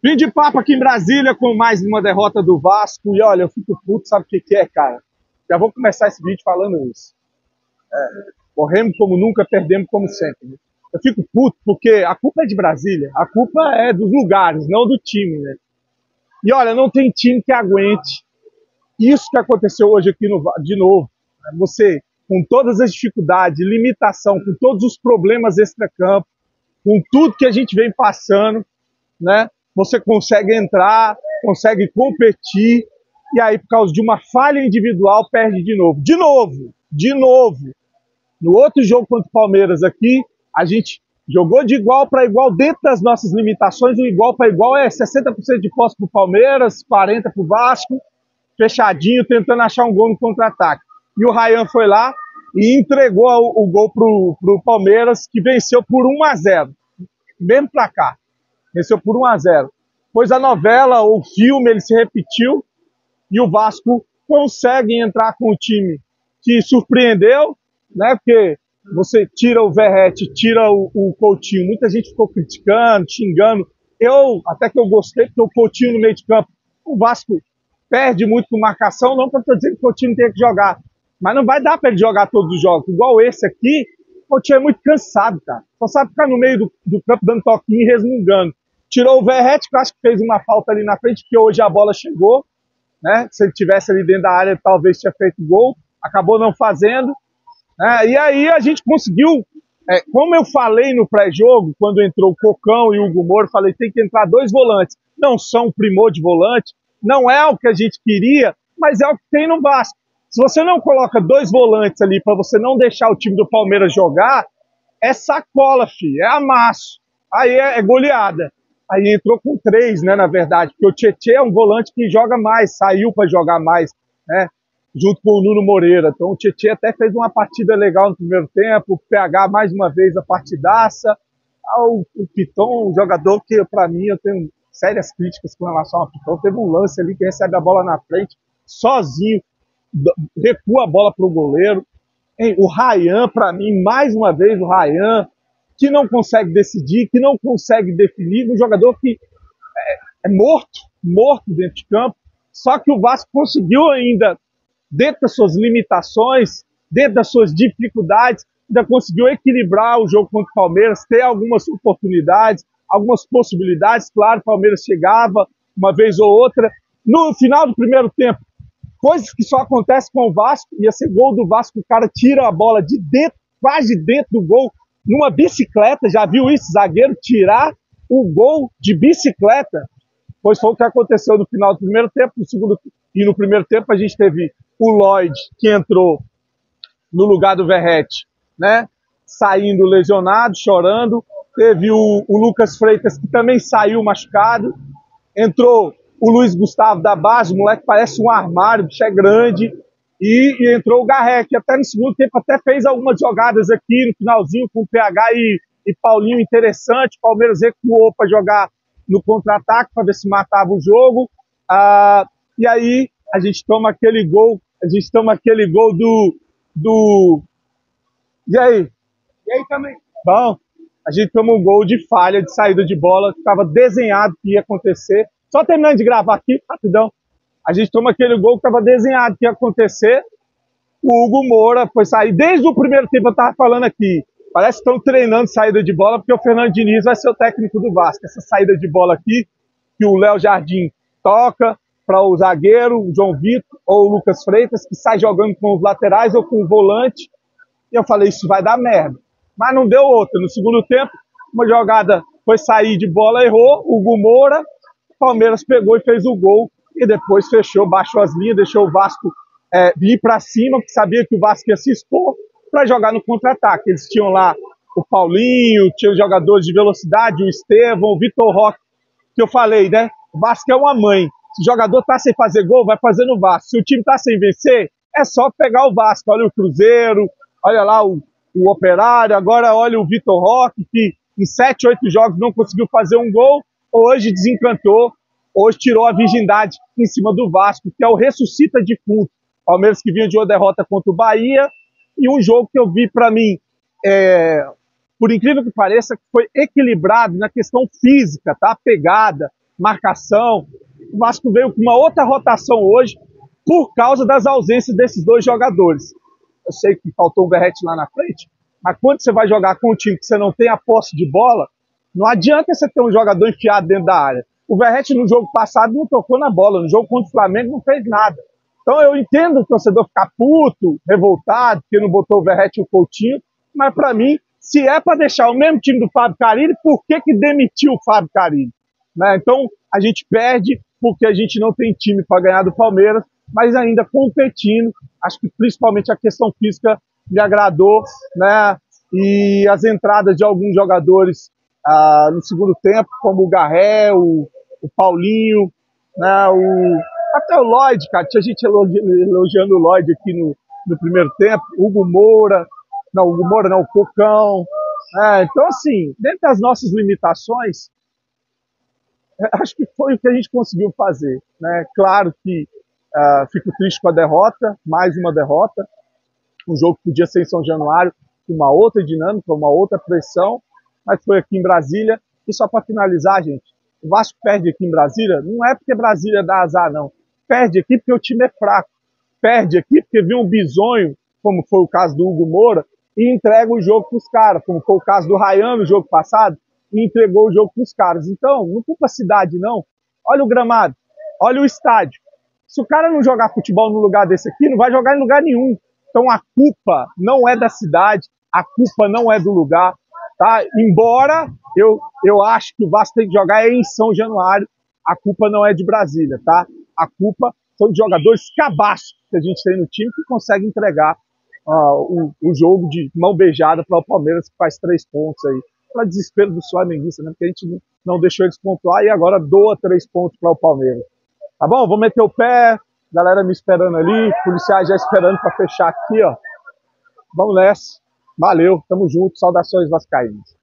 Vim de papo aqui em Brasília com mais uma derrota do Vasco. E olha, eu fico puto, sabe o que é, cara? Já vou começar esse vídeo falando isso. Corremos como nunca, perdemos como sempre. Né? Eu fico puto porque a culpa é de Brasília, a culpa é dos lugares, não do time, né? E olha, não tem time que aguente isso que aconteceu hoje aqui de novo. Né? Você, com todas as dificuldades, limitação, com todos os problemas extracampo, com tudo que a gente vem passando, né? Você consegue entrar, consegue competir, e aí, por causa de uma falha individual, perde de novo. De novo! De novo! No outro jogo contra o Palmeiras aqui, a gente jogou de igual para igual dentro das nossas limitações. O igual para igual é 60% de posse para o Palmeiras, 40% para o Vasco, fechadinho, tentando achar um gol no contra-ataque. E o Ryan foi lá e entregou o gol para o Palmeiras, que venceu por 1-0. Mesmo placar. Venceu por 1-0. Pois a novela, o filme, ele se repetiu e o Vasco consegue entrar com o time que surpreendeu, né? Porque você tira o Verratti, tira o Coutinho, muita gente ficou criticando, xingando. Eu, até que eu gostei, porque o Coutinho no meio de campo, o Vasco perde muito com marcação, não porque eu estou dizendo que o Coutinho tem que jogar, mas não vai dar para ele jogar todos os jogos. Igual esse aqui, o Coutinho é muito cansado, cara. Só sabe ficar no meio do campo dando toquinho e resmungando. Tirou o Verratti, que eu acho que fez uma falta ali na frente, que hoje a bola chegou, né? Se ele tivesse ali dentro da área, talvez tinha feito gol. Acabou não fazendo. Né? E aí a gente conseguiu, como eu falei no pré-jogo, quando entrou o Cocão e o Hugo Moura, falei, tem que entrar dois volantes. Não são primor de volante, não é o que a gente queria, mas é o que tem no Vasco. Se você não coloca dois volantes ali para você não deixar o time do Palmeiras jogar, é sacola, filho, é amasso. Aí é goleada. Aí entrou com três, né, na verdade, porque o Tietê é um volante que joga mais, saiu para jogar mais, né, junto com o Nuno Moreira. Então o Tietê até fez uma partida legal no primeiro tempo, o PH mais uma vez a partidaça. O Piton, um jogador que para mim eu tenho sérias críticas com relação ao Piton, teve um lance ali que recebe a bola na frente, sozinho, recua a bola para o goleiro. O Ryan, para mim, mais uma vez, o Ryan, que não consegue decidir, que não consegue definir, um jogador que é morto dentro de campo, só que o Vasco conseguiu ainda, dentro das suas limitações, dentro das suas dificuldades, ainda conseguiu equilibrar o jogo contra o Palmeiras, ter algumas oportunidades, algumas possibilidades, claro, o Palmeiras chegava uma vez ou outra. No final do primeiro tempo, coisas que só acontecem com o Vasco, ia ser gol do Vasco, o cara tira a bola de dentro, quase dentro do gol, numa bicicleta, já viu isso, zagueiro tirar o gol de bicicleta? Pois foi o que aconteceu no final do primeiro tempo, no primeiro tempo a gente teve o Lloyd, que entrou no lugar do Verratti, né, saindo lesionado, chorando, teve o Lucas Freitas, que também saiu machucado, entrou o Luiz Gustavo da base, o moleque parece um armário, o bicho é grande, e entrou o Garré, que até no segundo tempo até fez algumas jogadas aqui no finalzinho com o PH e Paulinho interessante. O Palmeiras recuou para jogar no contra-ataque para ver se matava o jogo. E aí a gente toma aquele gol, do... E aí? E aí também? Bom, a gente toma um gol de falha, de saída de bola, que estava desenhado que ia acontecer. Só terminando de gravar aqui, rapidão. A gente toma aquele gol que estava desenhado que ia acontecer. O Hugo Moura foi sair. Desde o primeiro tempo eu estava falando aqui. Parece que estão treinando saída de bola, porque o Fernando Diniz vai ser o técnico do Vasco. Essa saída de bola aqui, que o Léo Jardim toca para o zagueiro, o João Vitor, ou o Lucas Freitas, que sai jogando com os laterais ou com o volante. E eu falei, isso vai dar merda. Mas não deu outra. No segundo tempo, uma jogada foi sair de bola, errou, o Hugo Moura, o Palmeiras pegou e fez o gol, e depois fechou, baixou as linhas, deixou o Vasco ir para cima, porque sabia que o Vasco ia se expor para jogar no contra-ataque. Eles tinham lá o Paulinho, tinham jogadores de velocidade, o Estevão, o Vitor Roque, que eu falei, né? O Vasco é uma mãe. Se o jogador tá sem fazer gol, vai fazer no Vasco. Se o time tá sem vencer, é só pegar o Vasco. Olha o Cruzeiro, olha lá o Operário, agora olha o Vitor Roque, que em 7, 8 jogos não conseguiu fazer um gol, hoje desencantou, hoje tirou a virgindade em cima do Vasco, que é o ressuscita defunto. Palmeiras que vinha de uma derrota contra o Bahia, e um jogo que eu vi para mim, por incrível que pareça, que foi equilibrado na questão física, tá? Pegada, marcação. O Vasco veio com uma outra rotação hoje por causa das ausências desses dois jogadores. Eu sei que faltou um Verratti lá na frente, mas quando você vai jogar com um time que você não tem a posse de bola, não adianta você ter um jogador enfiado dentro da área. O Verratti no jogo passado não tocou na bola, no jogo contra o Flamengo não fez nada. Então eu entendo o torcedor ficar puto, revoltado, porque não botou o Verratti e o Coutinho, mas para mim, se é para deixar o mesmo time do Fábio Carille, por que demitiu o Fábio Carille? Né? Então a gente perde porque a gente não tem time para ganhar do Palmeiras, mas ainda competindo. Acho que principalmente a questão física me agradou, né? E as entradas de alguns jogadores no segundo tempo, como o Garré, o Paulinho, né? Até o Lloyd, cara, tinha gente elogiando o Lloyd aqui no primeiro tempo, o Hugo Moura não, o Cocão. Então, assim, dentro das nossas limitações, acho que foi o que a gente conseguiu fazer, né? Claro que fico triste com a derrota, mais uma derrota, um jogo que podia ser em São Januário, com uma outra dinâmica, uma outra pressão, mas foi aqui em Brasília. E só para finalizar, gente, o Vasco perde aqui em Brasília, não é porque Brasília dá azar, não. Perde aqui porque o time é fraco. Perde aqui porque viu um bizonho, como foi o caso do Hugo Moura, e entrega o jogo para os caras, como foi o caso do Ryan no jogo passado, e entregou o jogo para os caras. Então, não culpa a cidade, não. Olha o gramado, olha o estádio. Se o cara não jogar futebol no lugar desse aqui, não vai jogar em lugar nenhum. Então a culpa não é da cidade, a culpa não é do lugar, tá? Embora eu acho que o Vasco tem que jogar em São Januário, a culpa não é de Brasília, tá? A culpa são de jogadores cabaços que a gente tem no time que consegue entregar o jogo de mão beijada para o Palmeiras, que faz 3 pontos aí. Para desespero do flamenguista, né? Porque a gente não deixou eles pontuar e agora doa 3 pontos para o Palmeiras. Tá bom? Vou meter o pé, galera me esperando ali, policiais já esperando para fechar aqui, ó. Vamos nessa. Valeu, tamo junto, saudações vascaínas.